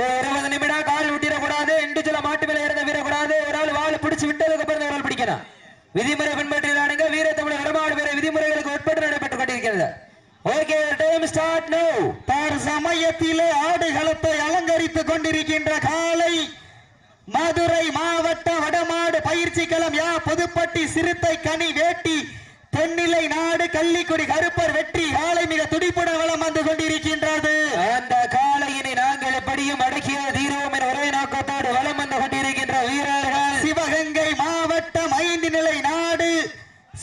20 நிமிடம் கால் விட்டிடக்கூடாது. இண்டிஜுவல மாட்டு மேல இறந்த வீரக்கூடாது. ஒரு ஆள் வாள் பிடிச்சு விட்டதுக்கு அப்புறம் ஒரு ஆள் பிடிக்கணும். விதிமுறை பின்பற்றினானுங்க. வீர தமிழ் நடமாடு வீர விதிமுறைகளுக்கு உட்பட்டு நடைபெற்றுக் கொண்டிருக்கிறது. ஓகே, டைம் ஸ்டார்ட் நவ. சமயத்திலே ஆடுகளத்தை அலங்கரித்துக் கொண்டிருக்கின்ற காலை மதுரை மாவட்ட வடமாடு பயிற்சி களம் யா புதுப்பட்டி சிறுத்தை கனி வேட்டி தென்னிலை நாடு கள்ளிக்குடி கருப்பர் வெற்றி காலை மிக துடிப்புடன் வளம் வந்து கொண்டிருக்கின்றது. அந்த காலையினை நாங்கள் எப்படியும் அடக்கிய தீர்வோம் என ஒரே நோக்கத்தோடு வளம் வந்து கொண்டிருக்கின்ற வீரர்கள் சிவகங்கை மாவட்டம் 5 நிலை நாடு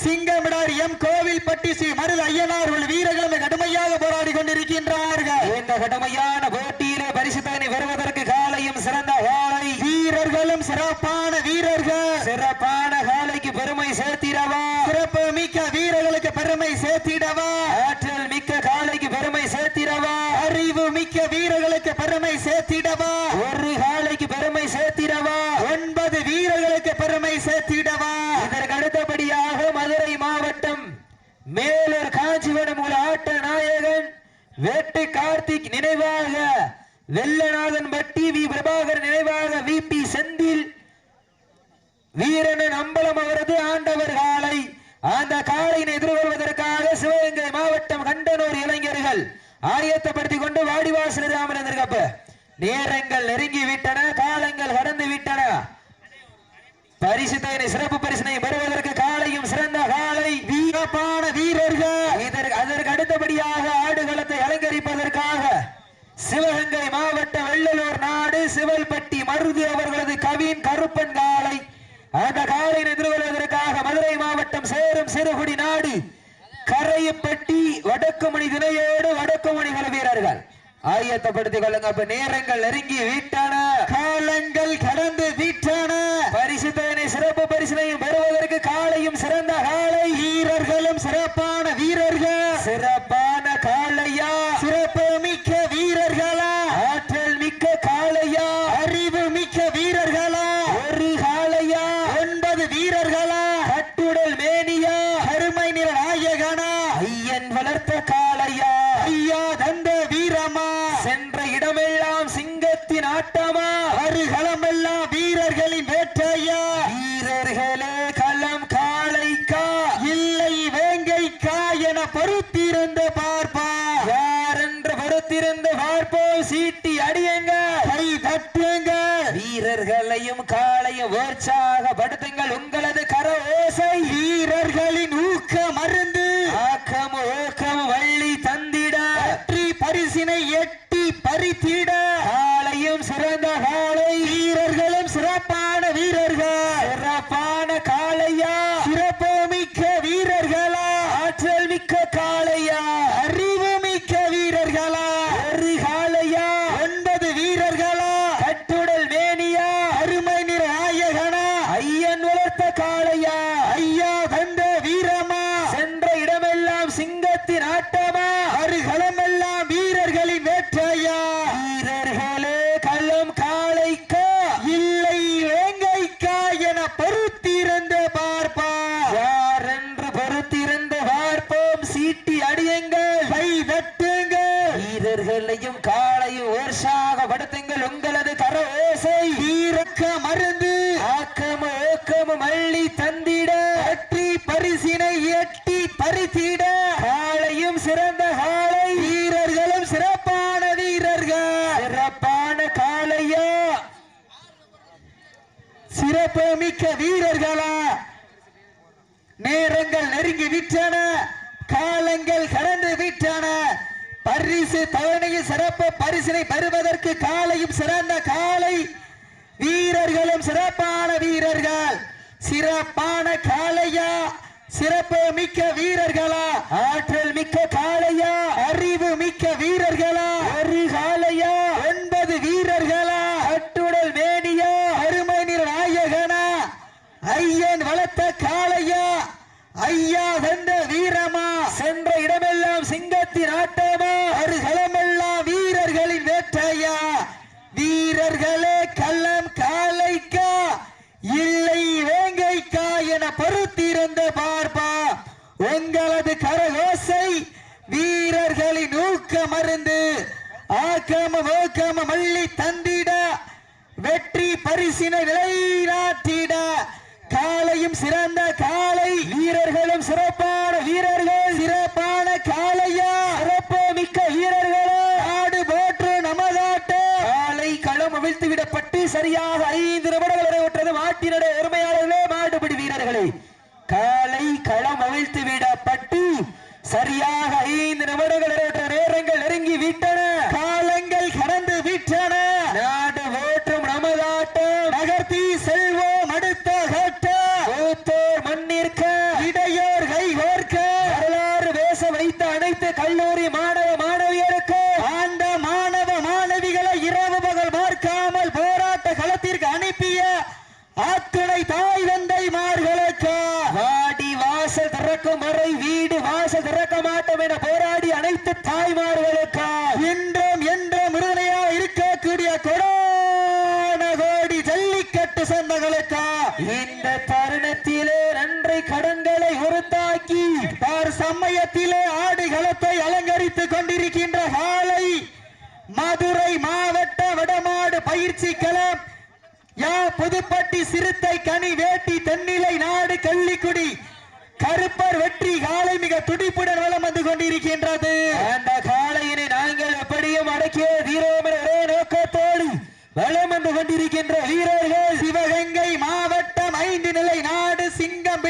சிங்கமிடார் எம் கோவில்பட்டி ஸ்ரீ மருது ஐயனார் வீரர்களும் கடுமையாக போராடி கொண்டிருக்கின்றார்கள். இந்த கடுமையான போட்டியிலே பரிசுத்தனை வருவதற்கு காலையும் சிறந்த காலை, வீரர்களும் சிறப்பான வீரர்கள். சிறப்பான காலைக்கு பெருமை சேர்த்திடவா, சிறப்பு மிக்க வீரர்களுக்கு பெருமை சேர்த்திடவா, ஆற்றல் மிக்க காலைக்கு பெருமை சேர்த்திடவா, அறிவு மிக்க வீரர்களுக்கு பெருமை சேர்த்திடவா, ஒரு காலைக்கு பெருமை சேர்த்திடவா, 9 வீரர்களுக்கு பெருமை சேர்த்திடவா. இதற்கு அடுத்தபடியாக மதுரை மாவட்டம் மேலூர் காஞ்சிபுரம் ஆட்ட நாயகன் வெட்டு கார்த்திக் நினைவாக வெள்ளநாதன் பட்டி வி பிரபாகர் நினைவாக வி பி செந்தில் வீரனின் அம்பலம் அவரது ஆண்டவர் காலை. அந்த காலையினை எதிர்கொள்வதற்காக சிவகங்கை மாவட்டம் கண்டனூர் இளைஞர்கள் ஆயத்தப்படுத்திக் கொண்டு வாடிவாசல் ராமநந்தர்கப்ப நேரங்கள் நெருங்கி விட்டன, காலங்கள் கடந்து விட்டன. பரிசுத்தனை சிறப்பு பரிசினை பெறுவதற்கு காலையும் சிறந்த காலை, வீரப்பான வீரர்கள். அதற்கு அடுத்தபடியாக ஆடுகளத்தை அலங்கரிப்பதற்காக சிவகங்கை மாவட்டம் வெள்ளலூர் நாடு சிவல்பட்டி மருது அவர்களது கவின் கருப்பன் காலை. அந்த காலையை எதிர்கொள்வதற்காக மதுரை மாவட்டம் சேரும் சிறுகுடி நாடு கரையப்பட்டி வடக்குமணி திணையோடு வடக்குமணி குல வீரர்கள் ஆயத்தப்படுத்திக் கொள்ளுங்க. அப்ப நேரங்கள் நெருங்கி விட்டன, காலங்கள் கடந்து விட்டன. பரிசுத்தனை சிறப்பு பரிசினையும் பெறுவதற்கு காலையும் சிறந்த காலை, வீரர்களும் சிறப்பான வீரர்கள். சிறப்பான காலையா, சிறப்பு மிக்க வீரர்களா, ஆற்றல் மிக்க காலையா, அறிவு மிக்க வீரர்களா, ஒரு காலையா, 9 வீரர்களா, கட்டுடல் மேனியா, அருமை நிற நாயகனா, ஐயன் வளர்த்த காலையா, ஐயா தந்த வீரமா, சென்ற இடமெல்லாம் சிங்கத்தின் ஆட்டமா, அருகளமெல்லாம் வீரர்களின் வேட்டையா, வீரர்களே களம் காளைக்கா இல்லை வேங்கைக்கா என பொறுத்திருந்து பார்ப்பா, யார் என்று பொறுத்திருந்து பார்ப்போம். சீட்டி அடியுங்க, கை தட்டுங்க, வீரர்களையும் காளையும் உற்சாகப்படுத்துங்கள். உங்களது கர ஓசை வீரர்களின் ஊக்க மருந்து ஆக்கம் ஊக்கம் வள்ளி தந்திட வெற்றி பரிசினை எட்டி பறித்திட காளையும் சிறந்த காளை, வீரர்களும் சிறப்பான வீரர்கள். சிறப்பான காளையா, சிறப்பு மிக்க வீரர்களா, ஆற்றல் மிக்க காளையா, அறிவு மிக்க வீரர்களா, ஒரு காளையா, 9 வீரர்களா, கட்டுடல் மேனியா, அருமை நிற நாயகனா, ஐயன் வளர்த்த காளையா, ஐயா தந்த வீரமா, சென்ற இடமெல்லாம் சிங்கத்தின் ஆட்டமா, அருகளமெல்லாம் வீரர்களின் வேட்டையா, வீரர்களே களம் காளைக்கா இல்லை வேங்கைக்கா என பொறுத்திருந்து பார்ப்பா, யார் என்று பொறுத்திருந்து பார்ப்போம். சீட்டி அடியுங்கள், கை தட்டுங்கள், வீரர்களையும் காளையும் உற்சாகப்படுத்துங்கள். உங்களது கர ஓசை வீரக்க மருந்து ஆக்கம ஊக்கமும் அள்ளி தந்திட வெற்றி பரிசினை எட்டி பறித்திட காளையும் சிறந்த காளை, வீரர்களும் சிறப்பான வீரர்கள். சிறப்பான காளையா, சிறப்பு மிக்க வீரர்களா, நேரங்கள் நெருங்கி விட்டன, காலங்கள் கடந்து விட்டன. பரிசு தவணையில் சிறப்பு பரிசினை பெறுவதற்கு காலையும் சிறந்த காலை, வீரர்களும் சிறப்பான வீரர்கள். சிறப்பான காளையா, சிறப்பு மிக்க வீரர்களா, ஆற்றல் மிக்க காளையா, அறிவு மிக்க வீரர்களா, ஒரு காளையா, 9 வீரர்களா, கட்டுடல் மேனியா, அருமை நிற நாயகனா, ஐயன் வளர்த்த காளையா, ஐயா தந்த வீரமா, சென்ற இடமெல்லாம் சிங்கத்தின் ஆட்டமா, அருகளமெல்லாம் வீரர்களின் வேட்டையா, வீரர்களே களம் காளைக்கா இல்லை வேங்கைக்கா என பொறுத்திருந்து பார்ப்பா. உங்களது கரகோசை வீரர்களின் ஊக்க மருந்து ஆக்கமும் ஊக்கமும் அள்ளி தந்தி வெற்றி பரிசினை நிலைநாட்டிட காலையும் சிறந்த காலை வீரர்களும் சிறப்பான வீரர்கள் சிறப்பான காளையா சிறப்பு மிக்க வீரர்கள் நாடு போற்று நமதாட்டு காலை களம் அவிழ்த்து விடப்பட்டு சரியாக 5 நிமிடங்கள் நிறைவுற்றது. மாட்டினுடைய உரிமையாளர்களே மாடுபிடி வீரர்களே காலை களம் அவிழ்த்து விடப்பட்டு சரியாக 5 நிமிடங்கள் நிறைவுற்ற நேரங்கள் நெருங்கி விட்டன. காலங்கள் கடந்து விட்டன. நாடு போற்றும் நமதாட்டம் நகர்த்தி செல்வோம் அடுத்த கட்ட மூத்தோர் மண்ணிற்க இடையோர் கை கோர்க்க வரலாறு பேச வைத்த அனைத்து கல்லூரி மாணவ மாணவியருக்கு ஆண்ட மாணவ மாணவிகளை இரவு பகல் பார்க்காமல் போராட்ட களத்திற்கு அனுப்பிய அத்துணை தாய் தந்தைமார்களுக்கு வாடி வாசல் திறக்கும் வரை வீடு வாசல் திறக்க மாட்டோம் என போராடி அனைத்து தாய்மார்களுக்கு இன்றும் என்றும் உறுதுணையாக இருக்கக்கூடிய கொடான கோடி ஜல்லிக்கட்டு சொந்தங்களுக்கு இந்த தருணத்திலே நன்றி கடன்களை உறுத்தாக்கி சமயத்திலே ஆடுகளத்தை அலங்கரித்துக் கொண்டிருக்கின்ற காலை மதுரை மாவட்ட வடமாடு பயிற்சி களம் யா புதுப்பட்டி சிறுத்தை கனி வேட்டி தென்னிலை நாடு கள்ளிக்குடி கருப்பர் வெற்றி காலை மிக துடிப்புடன் வலம் வந்து கொண்டிருக்கின்றது. அந்த காளையினை நாங்கள் எப்படியும் அடக்கிய தீரோம் என ஒரே நோக்கத்தோடு வலம் வந்து கொண்டிருக்கின்ற வீரர்கள் சிவகங்கை மாவட்டம் 5 நிலை நாடு சிங்கம்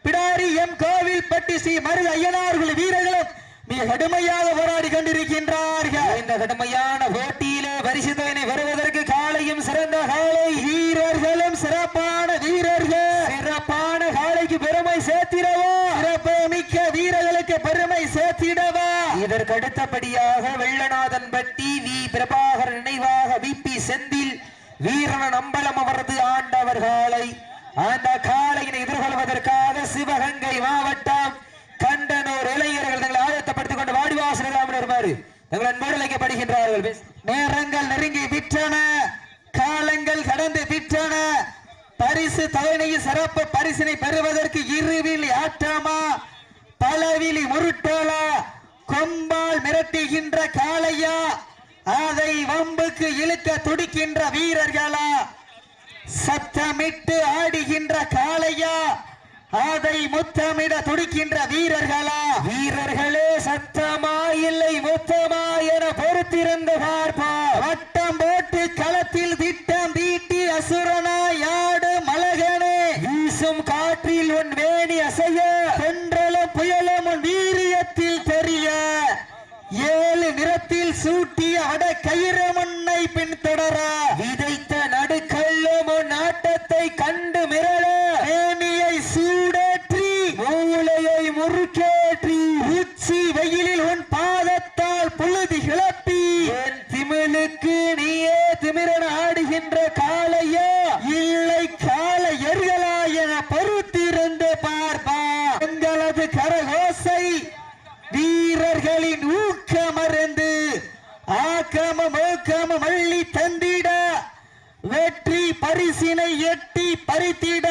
பிடாரி எம் கோவில்பட்டி ஸ்ரீ மருது ஐயனார்கள் வீரர்களும் மிக கடுமையாக போராடி கொண்டிருக்கின்றார்கள். இந்த கடுமையான போட்டியிலே பரிசுத்தனை பெறுவதற்கு காளையும் சிறந்த காளை வீரர்களும் சிறப்பான வீரர்கள் சிறப்பான காளைக்கு பெருமை சேர்த்திடவா சிறப்பு மிக்க வீரர்களுக்கு பெருமை சேர்த்திடவா. இதற்கு அடுத்தபடியாக வெள்ளநாதன் பட்டி வி பிரபாகர் நினைவாக விபி செந்தில் வீரன் அம்பலம் அவரது ஆண்டவர் காளை. அந்த காளையினை எதிர்கொள்வதற்காக சிவகங்கை மாவட்டம் கண்டனூர் இளைஞர்கள் தங்களை ஆயத்தப்படுத்திக் கொண்டு வாடிவாசல் வருமாறு தங்கள் அன்போடு அழைக்கப்படுகின்றார்கள். நேரங்கள் நெருங்கி விட்டன. காலங்கள் கடந்து விட்டன. பரிசு தவணையில் சிறப்பு பரிசினை பெறுவதற்கு இருவிழி ஆட்டமா பலவிழி முருட்டோலா கொம்பால் மிரட்டுகின்ற காளையா அதை வம்புக்கு இழுக்க துடிக்கின்ற வீரர்களா சத்தமிட்டு ஆடுகின்ற காளையா அதை முத்தமிட துடிக்கின்ற வீரர்களா வீரர்களே சத்தமா இல்லை முத்தமா என பொறுத்திருந்து பார்ப்பா. வட்டம் போட்டு களத்தில் திட்டம் தீட்டி அசுரனாயாடு மலகனே வீசும் காற்றில் உன் வேணி அசைய தென்றலும் புயலும் உன் வீரியத்தில் தெரிய 7 நிறத்தில் சூட்டிய அட கயிறு முன்னை பின் தொடர விதைத்த நடுக்கல்லும் உன் ஆட்டத்தை கண்டு மிரள மேனியை சூடேற்றி மூளையை முறுக்கேற்றி உச்சி வெயிலில் உன் பாதத்தால் புழுதி கிளப்பி என் திமிழுக்கு நீயே திமிரன் ஆடுகின்ற காளையா இல்லை கால எர்களா என பொறுத்திருந்து பார்ப்பா. எங்களது கரகோசை வீரர்களின் ஊக்கமருந்து ஆக்கமும் ஊக்கமும் அள்ளி தந்திட வெற்றி பரிசினை எட்டி பறித்திட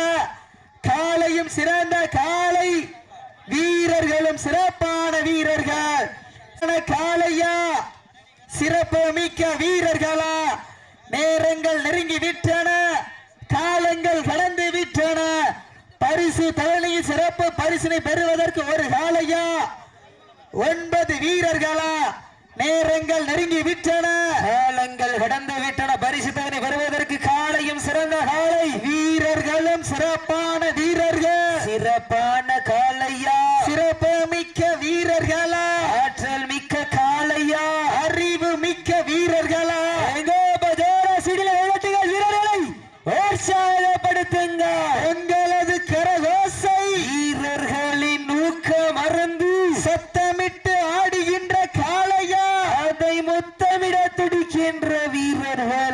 காலையும் சிறந்த காலை வீரர்களும் சிறப்பான வீரர்கள். காளையா சிறப்பு மிக்க வீரர்களா நேரங்கள் நெருங்கி விட்டன. காலங்கள் கடந்து விட்டன. பரிசு தவணையில் சிறப்பு பரிசினை பெறுவதற்கு ஒரு காளையா 9 வீரர்களா நேரங்கள் நெருங்கி விட்டன. காலங்கள் கடந்து விட்டன. பரிசு தவணை பெறுவதற்கு காளையும் சிறந்த காளை வீரர்களும் சிறப்பான வீரர்கள் சிறப்பான காளையா சிறப்பு மிக்க வீரர்களா ஆற்றல் மிக்க காளையா அறிவு மிக்க வீரர்களா வீரர்களை உற்சாகப்படுத்துங்க. எங்களது கரகோசை வீரர்களின் ஊக்க மறந்து சத்தமிட்டு ஆடுகின்ற காளையா அதை முத்தமிட துடிக்கின்ற வீரர்கள்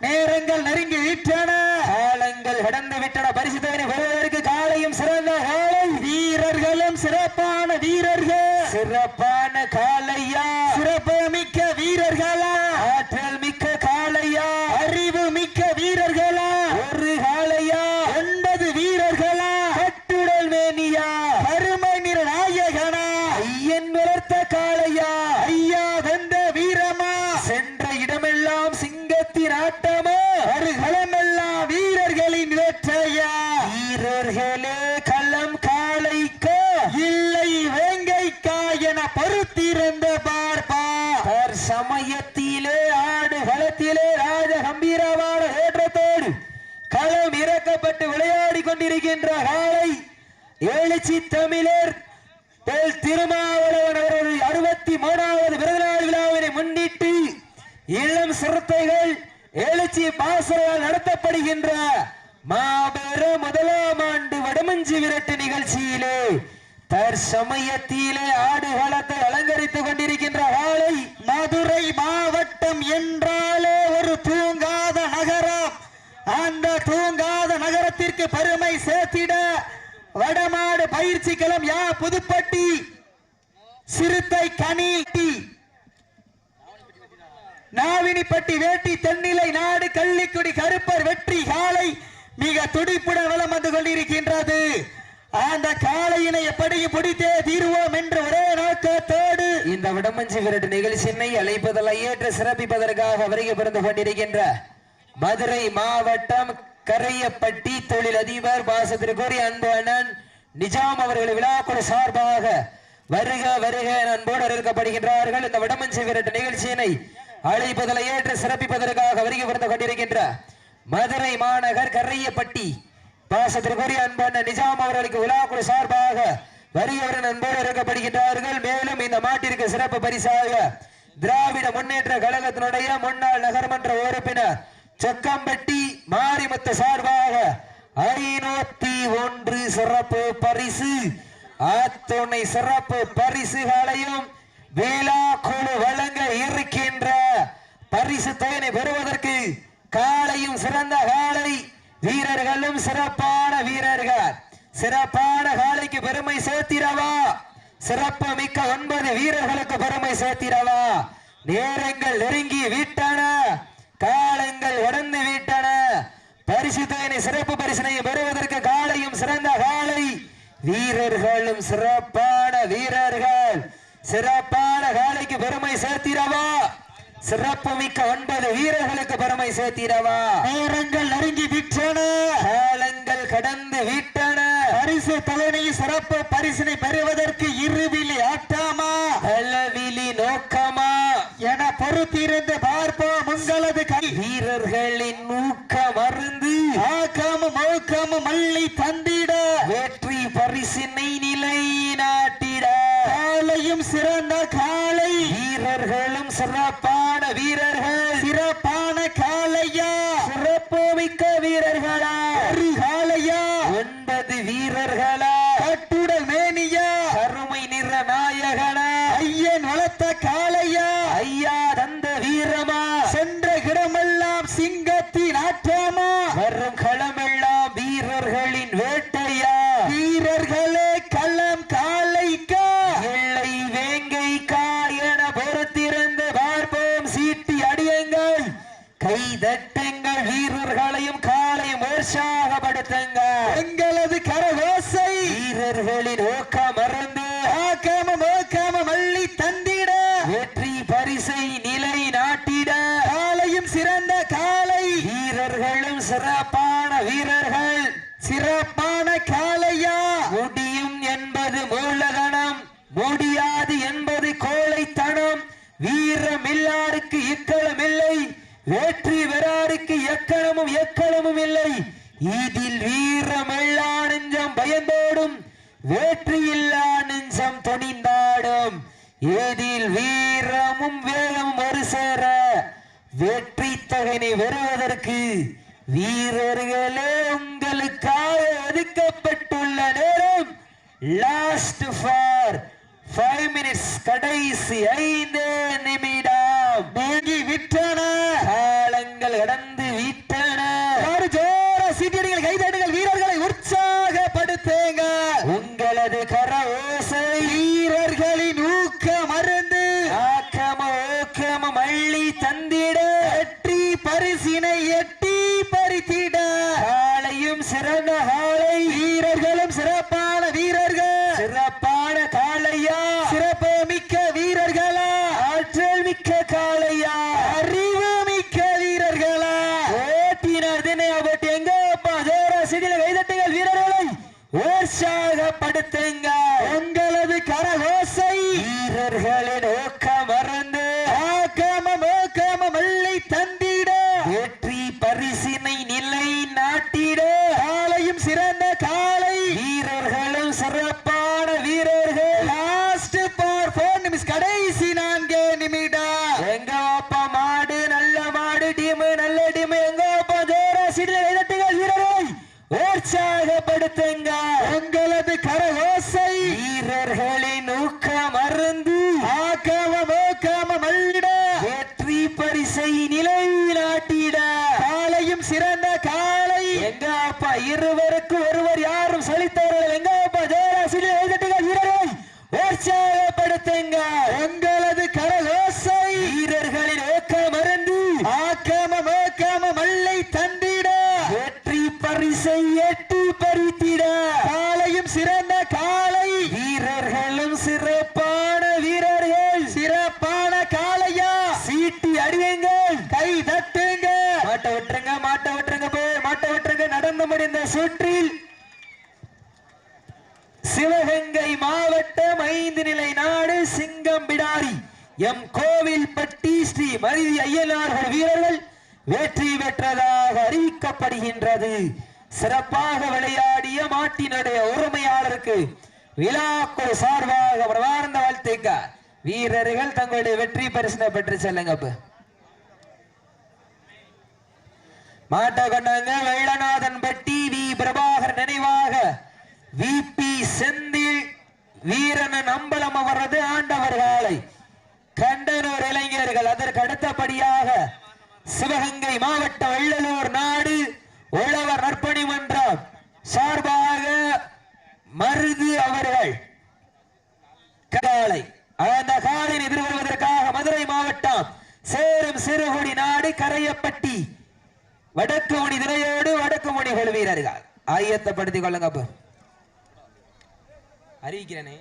நேரங்கள் நெருங்கி விட்டன, காலங்கள் கடந்து விட்டன. பரிசு தொகையை பெறுவதற்கு காலையும் சிறந்த காலை, வீரர்களும் சிறப்பான வீரர்கள், சிறப்பான காலையா, சிறப்பு மிக்க வீரர்களா, ஆற்றல் மிக்க காலையா, அறிவு மிக்க வீரர்களா, ஒரு காலையா, 9 வீரர்களா, கட்டுடல் மேனியா, கருமை நிற நாயகனா, ஐயன் வளர்த்த காலையா, ஐயா வந்த வீரமா, சென்ற இடமெல்லாம் சிங்கத்தின் ஆட்டமா, வருகளமெல்லாம் வீரர்களின் வேற்றையா, வீரர்களே களம் காளைக்கா, இல்லை வேங்கைக்கா என பொறுத்திருந்த பார்ப்பா. சமயத்திலே ஆடு களத்திலே ராஜ கம்பீரமான ஏற்றத்தோடு களம் இறக்கப்பட்டு விளையாடி கொண்டிருக்கின்ற காலை எழுச்சி தமிழர் திருமாவளவன் அவரது 63வது பிறந்தநாள் விழாவினை முன்னிட்டு இளம் சிறுத்தைகள் எழுச்சி பாசறையால் நடத்தப்படுகின்ற மாபெரும் முதலாம் ஆண்டு வடமஞ்சி விரட்டு நிகழ்ச்சியிலே தற்சமயத்திலே ஆடுகளத்தை அலங்கரித்துக் கொண்டிருக்கின்ற காலை மதுரை மாவட்டம் என்றாலே ஒரு தூங்காத நகரம். அந்த தூங்காத நகரத்திற்கு பெருமை சேர்த்திட வடமாடு பயிற்சி களம் யா புதுப்பட்டி சிறுத்தை கனி நாவினிப்பட்டி வேட்டி தென்னிலை நாடு கள்ளிக்குடி கருப்பர் வெற்றி காலை மிக துடிப்புடன் வலம் வந்து கொண்டிருக்கின்றது. அந்த காளையினை எப்படியும் பிடித்தே தீர்வோம் என்று ஒரே நோக்கத்தோடு இந்த விடமஞ்சி விரட்டு நிகழ்ச்சியினை அழைப்பதில் ஏற்று சிறப்பிப்பதற்காக வருகை புரிந்து கொண்டிருக்கின்ற மதுரை மாவட்டம் கரையப்பட்டி தொழில் அதிபர் பாசத்திற்குரிய அன்பு அண்ணன் நிஜாம் அவர்கள் விழாக்குழு சார்பாக வருக வருக அன்போடு இருக்கப்படுகின்றார்கள். இந்த விடமஞ்சி விரட்டு நிகழ்ச்சியினை அழைப்பதில் ஏற்று சிறப்பிப்பதற்காக வருகை புரிந்து கொண்டிருக்கின்ற மதுரை மாநகர் கரையப்பட்டி பாசத்திற்குரிய அன்பண்ண நிஜாம் அவர்களுக்கு விழாக்குழு சார்பாக வரியவரன் அன்போடு இருக்கப்படுகின்றார்கள். மேலும் இந்த மாட்டிற்கு சிறப்பு பரிசாக திராவிட முன்னேற்ற கழகத்தினுடைய முன்னாள் நகர்மன்ற உறுப்பினர் சொக்கம்பட்டி மாரிமுத்து சார்பாக 501 சிறப்பு பரிசு, அத்துணை சிறப்பு பரிசுகளையும் விழா குழு வழங்க இருக்கின்ற பரிசு தொகையை பெறுவதற்கு காலையும் சிறந்த காலை, வீரர்களும் சிறப்பான வீரர்கள், சிறப்பான காலைக்கு பெருமை சேர்த்திரவா, சிறப்பு மிக்க 9 வீரர்களுக்கு பெருமை சேர்த்திரவா. நேரங்கள் நெருங்கி விட்டன, காலங்கள் உடந்து விட்டன. பரிசு தொகையை சிறப்பு பரிசினை பெறுவதற்கு காலையும் சிறந்த காலை, வீரர்களும் சிறப்பான வீரர்கள், சிறப்பான காலைக்கு பெருமை சேர்த்திரவா, சிறப்பு மிக்க 9 வீரர்களுக்கு பெருமை சேர்த்திடவா. நேரங்கள் நெருங்கி விட்டன, காலங்கள் கடந்து விட்டன. பரிசு தலைமை சிறப்பு பரிசினை பெறுவதற்கு இருவிழி ஆட்டாமா அளவிலி நோக்கமா என பொறுத்திருந்து பார்ப்போம் உங்களது கை. வீரர்களின் ஊக்கம் அருந்து ஆக்கமும் ஊக்கமும் மல்லி தந்திட வெற்றி பரிசினை நிலை நாட்டிட காலையும் சிறந்த காலை, வீரர்களும் சிறப்பான வீரர்கள், சிறப்பான காலையா, சிறப்பு மிக்க வீரர்களா, ஒரு காலையா, 9 வீரர்களா, கட்டுடல் மேனியா, கருமை நிற நாயகனா, ஐயன் வளர்த்த காலையா, ஐயா தந்த வீரமா, சென்ற இடமெல்லாம் சிங்கத்தின் ஆட்டமா, வரும் களமெல்லாம் வீரர்களின் வேட்டையா, வீரர்களே களம் காலைக்கா, எல்லை வேங்கைக்கா என பொறுத்திருந்து பார்ப்போம். சீட்டி அடியுங்கள், கை தட்டுங்கள், வீரர்களையும் காலையும் உற்சாகப்படுத்துங்கள். எங்களது கரகோசை வீரர்களின் ஊக்கம் மறந்து ஆக்கமும் அள்ளி தந்திட வெற்றி பரிசை நிலை நாட்டிட காலையும் சிறந்த காலை, வீரர்களும் சிறப்பான வீரர்கள், சிறப்பான காலையா, முடியும் என்பது மூலதனம், முடியாது என்பது கோழைத்தனம். வீரம் இல்லாருக்கு இக்களம் இல்லை, வெற்றி பெறாருக்கு எக்களமும் இல்லை. இதில் வீரம் எல்லா நெஞ்சம் பயந்தோடும், வெற்றி இல்லா நெஞ்சம் துணிந்தாடும். இதில் வீரமும் வேகமும் ஒரு சேர வெற்றி தொகையினை பெறுவதற்கு வீரர்களே உங்களுக்காக ஒதுக்கப்பட்டுள்ள நேரம் லாஸ்ட் ஃபார் 5 minutes, கடைசி 5 நிமிடம். நீங்கி விட்டன, காலங்கள் வீரர்கள் கடந்து விட்டன. ஜோர சீட்டியடிகள் கைதட்டுங்கள், வீரர்களை உற்சாகப்படுத்துங்க. உங்களது கர ஓசை வீரர்களின் ஊக்க மருந்து ஆக்கம ஊக்கம மள்ளி தந்திட வெற்றி பரிசினை எட்டி பறித்திட காலையும் சிறந்த காலை வீரர்களும் சிறப்பான வீரர்கள் சிறப்பான காளையா சிறப்பு மிக்க வீரர்களா ஆற்றல் மிக்க காளையா அறிவு மிக்க வீரர்களா ஓட்டினார் தினையாபட்டு எங்க அப்பா ஜோரா சிடில கைதட்டுங்கள், வீரர்களை உற்சாகப்படுத்துங்க. உங்களது கரகோசை வீரர்களின் ஊக்க மறந்து ஆக்கம மள்ளி தந்திட வெற்றி பரிசினை நிலை நாட்டிட காலையும் சிறந்த காலை வீரர்களும் சிறப்பான வீரர்கள் லாஸ்ட் ஃபார் 4 நிமிஷம், கடைசி 4 நிமிடம். எங்க அப்பா மாடு நல்ல மாடு டீம் நல்ல டீம் எங்க அப்பா ஜோரா சிடில கைதட்டுங்கள், வீரர்களை உற்சாகப்படுத்துங்க. உங்களது கரகோசை வீரர்களின் ஊக்க மருந்து ஆக்கம மள்ளிட வெற்றி பரிசை நிலைநாட்டிட காலையும் சிறந்த காலை எங்க அப்பா இருவருக்கு ஒருவர் யாரும் சலித்தவர்கள் எங்க அப்பா ஜெயராசில் எழுதிட்டுகள் வீரரை உற்சாகப்படுத்துங்க. உங்களது கரகோசை வீரர்களின் ஊக்க மருந்து ஆக்கம மள்ளை தந்திட வெற்றி பரிசை எட்டி பறித்திட காலையும் சிறந்த காலை வீரர்களும் சிறப்பான வீரர்கள் சிறப்பான காளையா சீட்டி அடியுங்கள், கை தட்டுங்க. மாட்ட விட்டுருங்க போய் மாட்ட விட்டுருங்க. நடந்து முடிந்த சுற்றில் சிவகங்கை மாவட்டம் 5 நிலை நாடு சிங்கம் பிடாரி எம் கோவில்பட்டி ஸ்ரீ மருதி ஐயனார்கள் வீரர்கள் வெற்றி பெற்றதாக அறிவிக்கப்படுகின்றது. சிறப்பாக விளையாடிய மாட்டினுடைய உரிமையாளருக்கு விழாக்குழு சார்பாக பிரமார்ந்த வாழ்த்துக்க. வீரர்கள் தங்களுடைய வெற்றி பரிசனை பெற்று செல்லுங்க. மாட்ட கொண்டாங்க வெள்ளநாதன் பட்டி வி பிரபாகர் நினைவாக விபி செந்தில் வீரன் அம்பலம் அவரது ஆண்டவர் காலை கண்டனூர் இளைஞர்கள். அதற்கு அடுத்தபடியாக சிவகங்கை மாவட்டம் வெள்ளலூர் நாடு உழவர் நற்பணி மன்றம் சார்பாக மருது அவர்கள் காலை அந்த காலின் எதிர்கொள்வதற்காக மதுரை மாவட்டம் சேரும் சிறுகுடி நாடு கரையப்பட்டி வடக்கு மணி திரையோடு வடக்கு மணி வீரர்கள் ஆயத்தப்படுத்திக் கொள்ளுங்க. அறிவிக்கிறேனே.